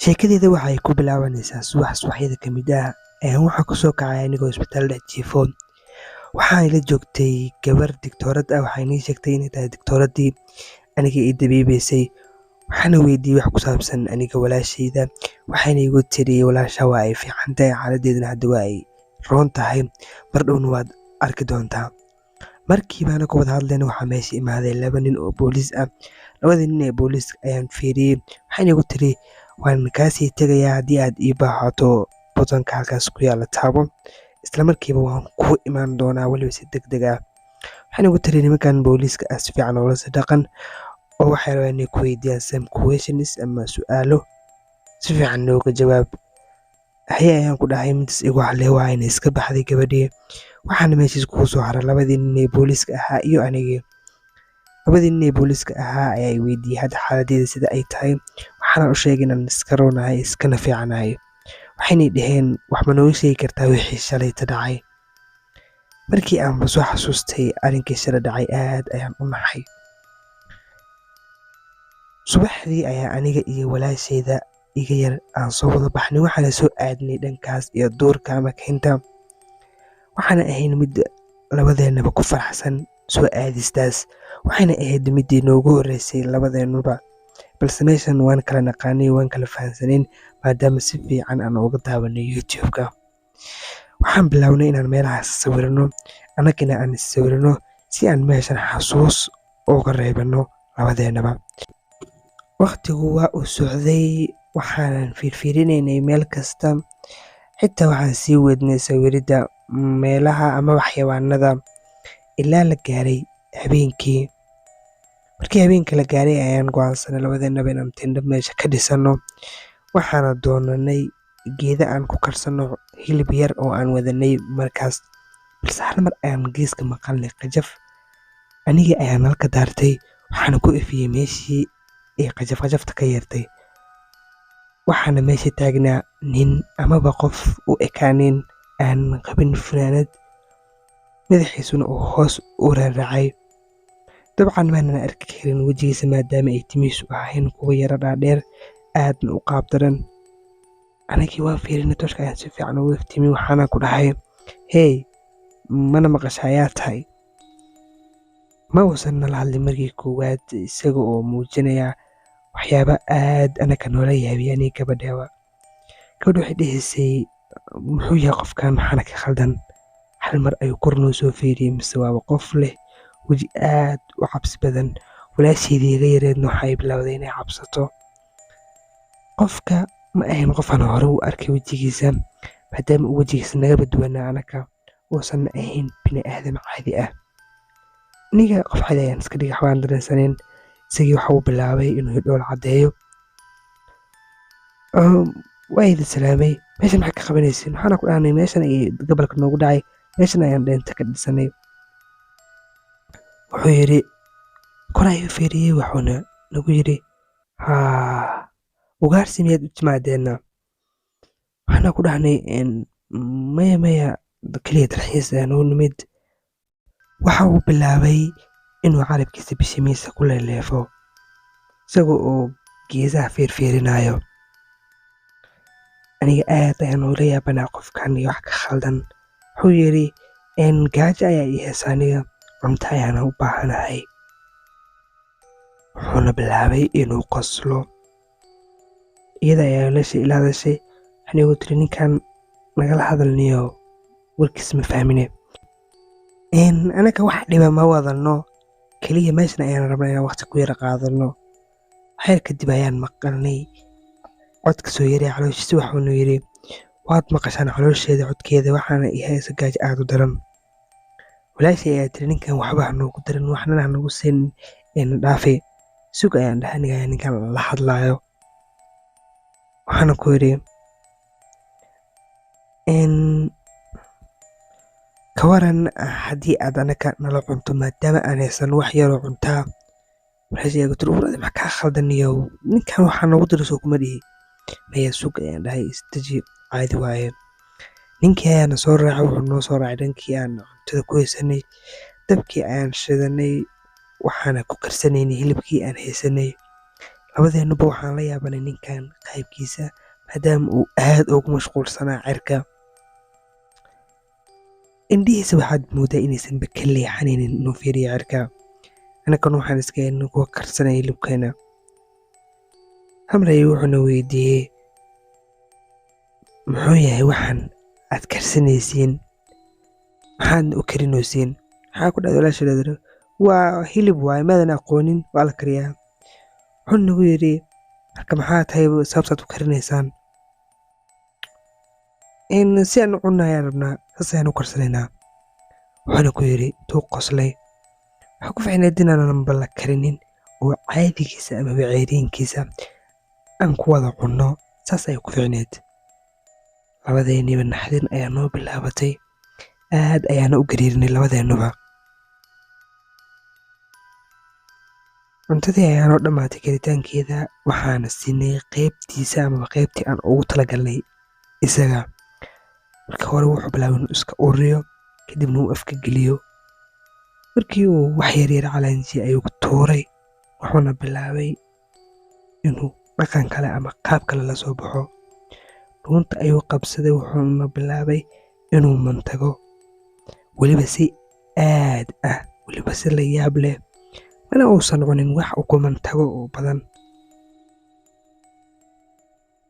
sheekadeeda waxay ku bilaabanaysaa subaxyada ka mid ah waxaa ku soo kacay anigoo isbitaal dhex jiifo. waxaa ila joogtay gabar digtoorad ah, waxay nii sheegtay inay tahay digtooradii aniga ii dabiibaysay. waxaana weydiiyey wax ku saabsan aniga walaashayda, waxayna igu tiri walaasha waa ay fiican tahay, xaaladeedana hadda waa ay roon tahay, mar dhowna waad arki doontaa. markiibaana ku wada hadlayna waxaa meesha imaaday 2 nin oo booliis ah. labadii nin ee booliiska ayaan fiiriyey, waxayna igu tiri waan kaasii tegayaa, haddii aad ii baahato botonka halkaas ku yaala taabo, isla markiiba waan ku imaan doonaa weliba si degdeg ah. waxayna igu tiri nimankan booliiska ah si fiican ula dhaqan, oo waxay rabaan inay ku weydiiyaan some questions ama su'aalo, si fiican nooga jawaab. haye ayaan ku dhahay, midas igu hadlay waa inay iska baxday gabadhii. waxaana meeshiis kugu soo haray 2 nin ee booliiska ahaa iyo anigii. 2 nin ee booliiska ahaa ayaa i weydiiyey hadda xaaladeeda sida ay tahay, waxaana u sheegay inaan iska roonahay iskana fiicanahay. waxayna dhaheen wax ma nooga sheegi kartaa wixii shalayta dhacay. markii aanba soo xasuustay arrinkii shalay dhacay aad ayaan u naxay. subaxdii ayaa aniga iyo walaashayda iga yar aan soo wada baxnay, waxaana soo aadnay dhankaas iyo duurka ama kaynta. waxaana ahayn mid labadeennaba ku faraxsan soo aadistaas, waxayna ahayd midii noogu horreysay labadeennuba, balse meeshan waan kala naqaanay, waan kala fahansanayn maadaama si fiican aan uga daawanay youtube-ka. waxaan bilownay inaan meelahaas sawirano, annagina aan is-sawirano si aan meeshan xasuus uga reebano labadeennaba. waqtigu waa uu socday, waxaanan fiirfiirinaynay meel kasta, xitaa waxaan sii wadnay sawiridda meelaha ama xayawaanada ilaa la gaaray habeenkii. markii habeenkii la gaaray ayaan go'aansanay labadeennaba inaan tindho meesha ka dhisano. waxaana doonanay geeda aan ku karsano hilib yar oo aan wadanay markaas, balse hal mar ayaan geeska maqalnay qajaf. anigii ayaan nalka daartay, waxaana ku ifiyey meeshii ay qajafta ka yeertay. waxaana meesha taagnaa nin amaba qof u ekaanin aan qabin funaanad, madaxiisuna uu hoos u raaracay. dabcan maanan arki karin wejigiisa maadaama ay timihiisu ahayn kuwa yara dhaadheer, aadna u qaab daran. anagii waan fiirinay, tooshka ayaan si fiican ugu iftiimiyey, waxaana ku dhahay hey, mana maqasha ayaa tahay. ma uusan nala hadlin markii koowaad, isaga oo muujinaya waxyaaba aad anaga noola yaabiyay aniga gabadheeba. gabadha waxay dhahaysay muxuu yahay qofkan, maxaana ka khaldan. hal mar ayuu kor noo soo fiiriyey, mise waaba qof leh weji aad u cabsi badan. walaashaydii iga yareedna waxay bilowday inay cabsato. qofka ma ahayn qofaan hore u arkay wejigiisa, maadaama uu wejigiisa nagaba duwanaa anaga, uusan ahayn bini aadam caadi ah. aniga qof caadi ayaan iska dhigay, waxbaan dareensanayn. isagii waxa uu bilaabay inuu dhool caddeeyo. waa idin salaamay, meeshan maxaa ka qabanaysin? waxaana ku dhahnay meeshan ayay gobolka noogu dhacay, meeshan ayaan dheenta ka dhisanay. wuxuu yidhi kor ayuu fiiriyey, wuxuuna nagu yidhi haa, ugaarsi miyaad u timaadeenna? waxaana ku dhahnay maya keliya dalxiis ayaan u nimid. waxa uu bilaabay inuu carabkiisa bishimiisa ku leeleefo, isaga oo geesaha fiirfiirinayo. aniga aad ayaan ula yaabanaa qofkan iyo wax ka khaldan. wuxuu yidhi gaajo ayaa ii heesa, aniga cunto ayaana u baahanahay. wuxuuna bilaabay inuu qoslo. iyada ayaa ila hadashay, waxayna igu tiri ninkan nagala hadalniyo warkiis ma fahmine. anaga wax dhiba ma wadano, keliya meeshan ayaan rabnaa inaan waqti ku yara qaadano. waxyar kadib ayaan maqalnay codka soo yaray calooshiisa. waxuuna yidhi waad maqashaan caloosheeda codkeeda, waxaana i haysa gaajo aad u daran. walaashay ayaa tiri ninkan waxba ha noogu daran, waxnana ha nagu siin dhaafe. sug ayaan dhahay, aniga ayaa ninkan la hadlaayo. waxaana ku yidhi ka waran haddii aad anaga nala cunto, maadaama aan haysan wax yaroo cuntaa. walaashay ayaa tiri uradi maxaa kaa khaldaniyo, ninkan waxaa noogu dara soo kuma dhihi. maya sug ayaan dhahay, isdaji, caadi waaye. ninkii ayaana soo raacay, wuxuu noo soo raacay dhankii aan cuntada ku haysanay. dabkii ayaan shidanay, waxaana ku karsanaynay hilibkii aan haysanay. labadeennuba waxaan la yaabanay ninkan qaybkiisa maadaama uu aad ugu mashquulsanaa cirka. indhihiisa waxaad moodaa inaysanba ka leexanaynin inuu fiiriyo cirka. annagana waxaan iska eednay kuwa karsanaya hilibkeena. hamray wuxuuna weydiiyey muxuu yahay waxaan aad karsanaysiin, maxaadna u karinaysiin? maxaa ku dhacday walaashadeedana? waa hilib waaye, maadan aqoonin, waa la kariyaa. wuxuu nagu yidhi marka maxaa tahay sababtaad u karinaysaan? si aan u cunayaan rabnaa, saas ayaan u karsanaynaa. wuxuuna ku yidhi tuu qoslay, waxaa ku ficneed inaananba la karinin oo caadigiisa amaba ceeriinkiisa aan ku wada cunno, saas ayay ku ficneed. labadeenniba naxdin ayaa noo bilaabatay, aad ayaana u gariirinay labadeennuba. cuntadii ayaanoo dhammaatay karitaankeeda, waxaana siinay qaybtiisa amaba qaybtii aan ugu talagalnay isaga. marka hore wuxuu bilaabay inuu iska uriyo, kadibna uu afka geliyo. markii uu wax yaryar calaanjiyey ayuu ku tuuray, wuxuuna bilaabay inuu dhaqan kale ama qaab kale la soo baxo. dhuunta ayuu qabsaday, wuxuuna bilaabay inuu mantago, weliba si aad ah, weliba si la yaab leh. mana uusan cunin wax uu ku mantago oo badan.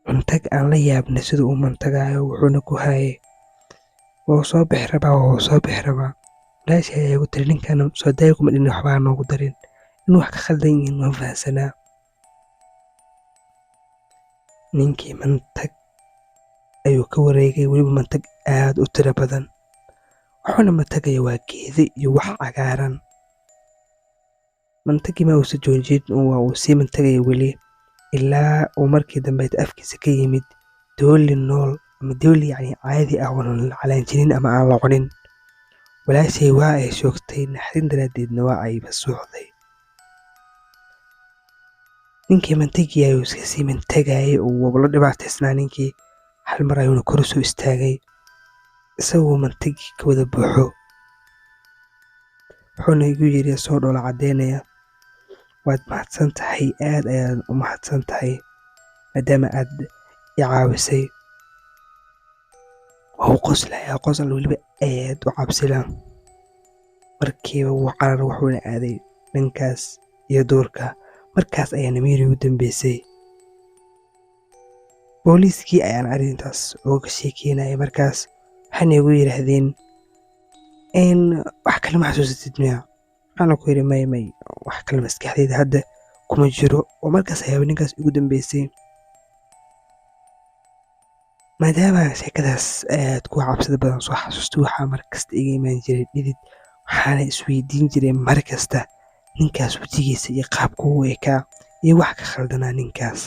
cuntag aan la yaabna sida uu mantagaayo, wuxuuna ku hayay wuu soo bixi rabaa. walaashii ayaa igu tiri ninkan soo daaya kuma dhin waxbaa noogu darin, in wax ka khaldan yihiin waan fahansanaa. ninkii mantag ayuu ka wareegay, weliba mantag aad u tiro badan. wuxuuna mantagaya waa geedo iyo wax cagaaran. mantagii ma uusa joojin, waa uu sii mantagaya weli, ilaa uu markii dambe afkiisa ka yimid dooli nool ama dooli caadi ah oonan la calaanjinin ama aan la cunin. walaashay waa ay shoogtay, naxdin daraaddeedna waa ayba suuxday. ninkii mantagii ayuu iska sii mantagayay oo wuu la dhibaataysnaa ninkii. hal mar ayuuna kor u soo istaagay isagoo mantagii ka wada buuxo. wuxuuna igu yidhi soo dhoola caddeynaya, waad mahadsan tahay, aad ayaad u mahadsan tahay maadaama aad i caawisay. waa u qoslayaa, qosol weliba aad u cabsila. markiiba wuu carar, wuxuuna aaday dhankaas iyo duurka. markaas ayaana miiri u dambeysay. booliiskii ayaan arrintaas ooga sheekeynayay. markaas waxaana igu yidhaahdeen wax kale ma xasuusatid miya? waxaana ku yidhi may wax kale maskaxdayda hadda kuma jiro. oo markaas ayaaba ninkaas igu dambeysay. maadaama sheekadaas aad ku cabsida badan soo xasuusta, waxaa mar kasta iga imaan jiray dhidid. waxaana isweydiin jiray mar kasta ninkaas wejigiisa iyo qaabku u ekaa iyo wax ka khaldanaa ninkaas.